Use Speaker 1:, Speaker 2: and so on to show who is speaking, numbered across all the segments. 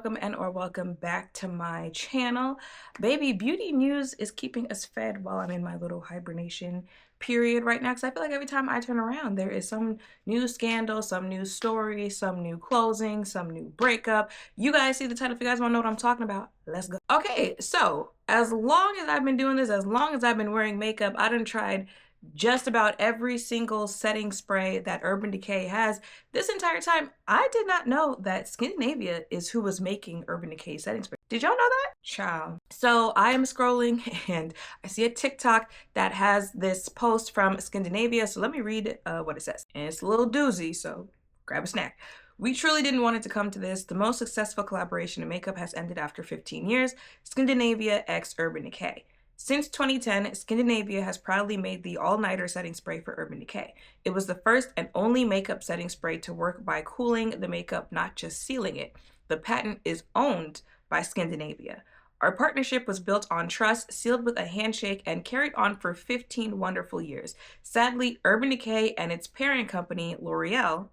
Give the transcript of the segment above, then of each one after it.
Speaker 1: welcome back to my channel. Baby, beauty news is keeping us fed while I'm in my little hibernation period right now, because I feel like every time I turn around there is some new scandal, some new story, some new closing, some new breakup. You guys see the title. If you guys want to know what I'm talking about, let's go. Okay, so as long as I've been doing this, as long as I've been wearing makeup, I done tried just about every single setting spray that Urban Decay has. This entire time, I did not know that Skindinavia is who was making Urban Decay setting spray. Did y'all know that? Child. So I am scrolling and I see a TikTok that has this post from Skindinavia. So let me read what it says. And it's a little doozy, so grab a snack. We truly didn't want it to come to this. The most successful collaboration in makeup has ended after 15 years. Skindinavia x Urban Decay. Since 2010, Skindinavia has proudly made the all-nighter setting spray for Urban Decay. It was the first and only makeup setting spray to work by cooling the makeup, not just sealing it. The patent is owned by Skindinavia. Our partnership was built on trust, sealed with a handshake, and carried on for 15 wonderful years. Sadly, Urban Decay and its parent company, L'Oreal,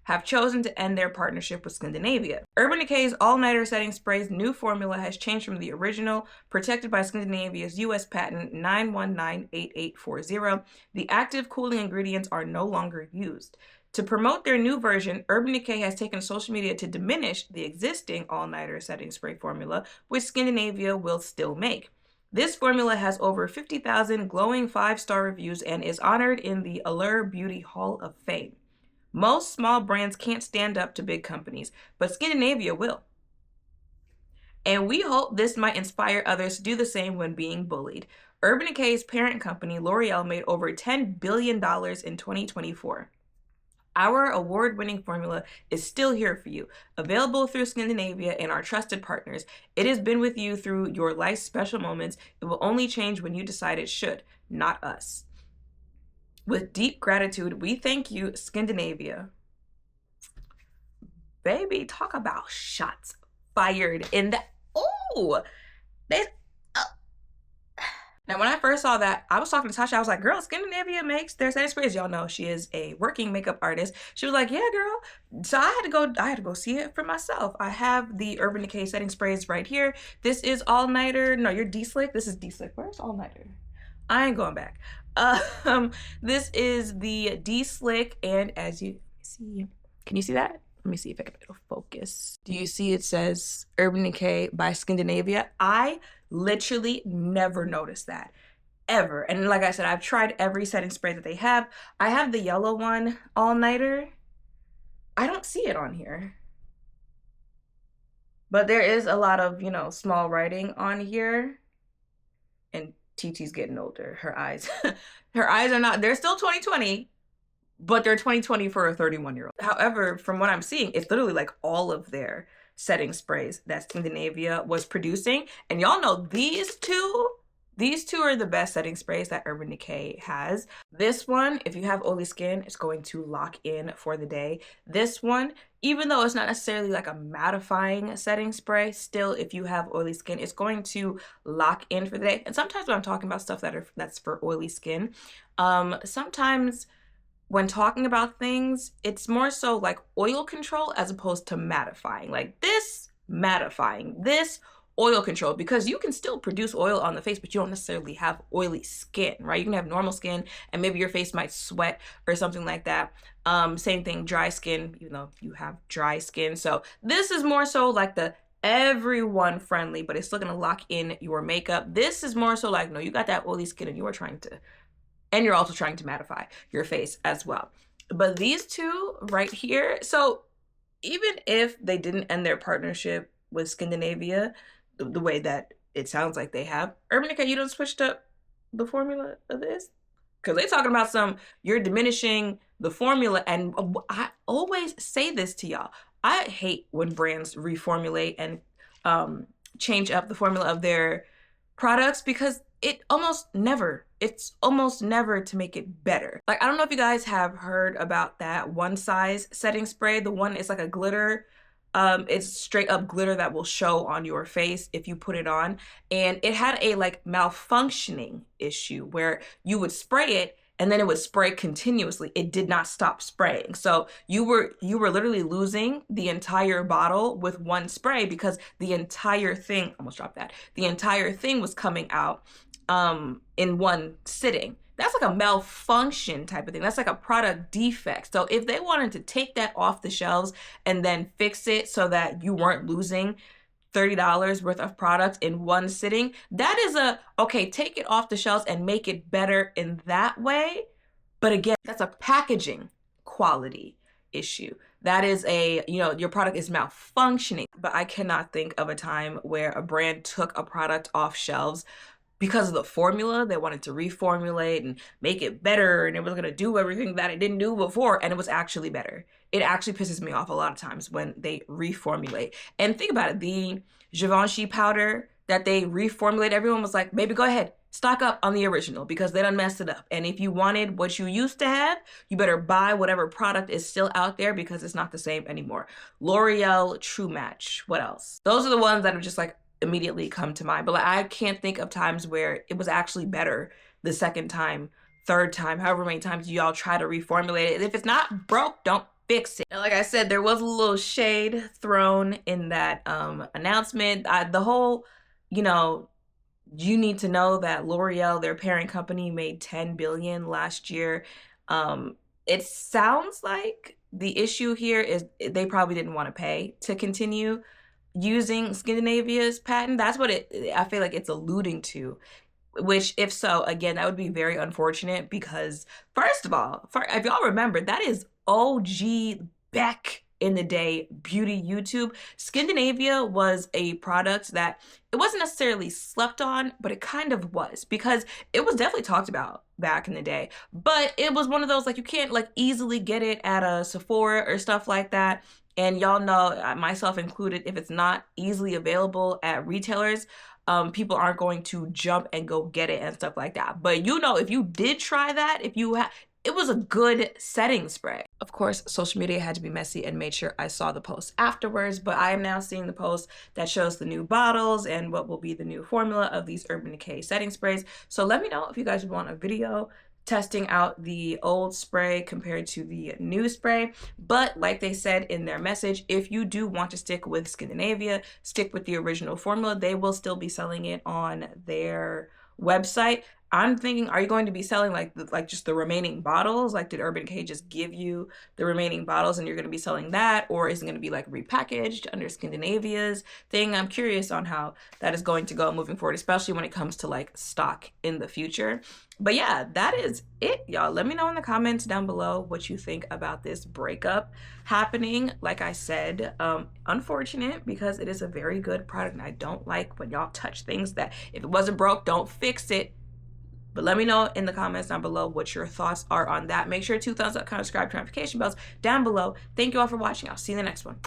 Speaker 1: have chosen to end their partnership with Skindinavia. Urban Decay's all-nighter setting spray's new formula has changed from the original, protected by Skindinavia's US patent 9198840. The active cooling ingredients are no longer used. To promote their new version, Urban Decay has taken social media to diminish the existing all-nighter setting spray formula, which Skindinavia will still make. This formula has over 50,000 glowing 5-star reviews and is honored in the Allure Beauty Hall of Fame. Most small brands can't stand up to big companies, but Skindinavia will. And we hope this might inspire others to do the same when being bullied. Urban Decay's parent company, L'Oreal, made over $10 billion in 2024. Our award-winning formula is still here for you, available through Skindinavia and our trusted partners. It has been with you through your life's special moments. It will only change when you decide it should, not us. With deep gratitude, we thank you, Skindinavia. Baby, talk about shots fired in the... Oh! Now, when I first saw that, I was talking to Tasha. I was like, girl, Skindinavia makes their setting sprays. Y'all know she is a working makeup artist. She was like, yeah, girl. So I had to go see it for myself. I have the Urban Decay setting sprays right here. This is all-nighter. No, you're D-Slick. This is D-Slick. Where's all-nighter? I ain't going back. This is the D-Slick, and as you see, can you see that? Let me see if I can focus. Do you see it says Urban Decay by Skindinavia? I literally never noticed that, ever. And like I said, I've tried every setting spray that they have. I have the yellow one, all-nighter. I don't see it on here. But there is a lot of, small writing on here. And TT's getting older. Her eyes are not, they're still 2020, but they're 2020 for a 31-year-old. However, from what I'm seeing, it's literally like all of their setting sprays that Skindinavia was producing. And y'all know these two are the best setting sprays that Urban Decay has. This one, if you have oily skin, it's going to lock in for the day. This one, even though it's not necessarily like a mattifying setting spray, still, if you have oily skin, it's going to lock in for the day. And sometimes when I'm talking about stuff that's for oily skin, sometimes when talking about things, it's more so like oil control as opposed to mattifying. Like this mattifying, this oil control, because you can still produce oil on the face, but you don't necessarily have oily skin, right? You can have normal skin and maybe your face might sweat or something like that. Same thing, dry skin, even though you have dry skin. So this is more so like the everyone friendly, but it's still gonna lock in your makeup. This is more so like, no, you got that oily skin and you're also trying to mattify your face as well. But these two right here, so even if they didn't end their partnership with Skindinavia, the way that it sounds like they have, Urban Decay, you done switched up the formula of this? Because they talking about you're diminishing the formula. And I always say this to y'all. I hate when brands reformulate and change up the formula of their products, because it's almost never to make it better. Like, I don't know if you guys have heard about that One Size setting spray. The one is like a glitter. It's straight up glitter that will show on your face if you put it on. And it had a like malfunctioning issue where you would spray it and then it would spray continuously. It did not stop spraying. So you were literally losing the entire bottle with one spray because the entire thing, almost dropped that, the entire thing was coming out in one sitting. That's like a malfunction type of thing. That's like a product defect. So if they wanted to take that off the shelves and then fix it so that you weren't losing $30 worth of product in one sitting, that is okay, take it off the shelves and make it better in that way. But again, that's a packaging quality issue. That is your product is malfunctioning. But I cannot think of a time where a brand took a product off shelves because of the formula. They wanted to reformulate and make it better, and it was going to do everything that it didn't do before, and it was actually better. It actually pisses me off a lot of times when they reformulate. And think about it, the Givenchy powder that they reformulate, everyone was like, baby, go ahead, stock up on the original because they done messed it up. And if you wanted what you used to have, you better buy whatever product is still out there because it's not the same anymore. L'Oreal True Match, what else? Those are the ones that are just like, immediately come to mind. But like, I can't think of times where it was actually better the second time, third time, however many times y'all try to reformulate it. If it's not broke, don't fix it. And like I said, there was a little shade thrown in that announcement. The whole, you need to know that L'Oreal, their parent company, made $10 billion last year. It sounds like the issue here is they probably didn't want to pay to continue using Scandinavia's patent. That's what I feel like it's alluding to, which if so, again, that would be very unfortunate because first of all, if y'all remember, that is OG back in the day beauty YouTube. Skindinavia was a product that it wasn't necessarily slept on, but it kind of was because it was definitely talked about back in the day, but it was one of those like you can't like easily get it at a Sephora or stuff like that. And y'all know, myself included, if it's not easily available at retailers, people aren't going to jump and go get it and stuff like that. But if you did try that, it was a good setting spray. Of course, social media had to be messy and made sure I saw the post afterwards, but I am now seeing the post that shows the new bottles and what will be the new formula of these Urban Decay setting sprays. So let me know if you guys want a video testing out the old spray compared to the new spray. But like they said in their message, if you do want to stick with Skindinavia, stick with the original formula, they will still be selling it on their website. I'm thinking, are you going to be selling like just the remaining bottles? Like, did Urban Decay just give you the remaining bottles and you're going to be selling that? Or is it going to be like repackaged under Scandinavia's thing? I'm curious on how that is going to go moving forward, especially when it comes to like stock in the future. But yeah, that is it, y'all. Let me know in the comments down below what you think about this breakup happening. Like I said, unfortunate because it is a very good product and I don't like when y'all touch things that if it wasn't broke, don't fix it. But let me know in the comments down below what your thoughts are on that. Make sure to thumbs up, comment, subscribe, turn notification bells down below. Thank you all for watching. I'll see you in the next one.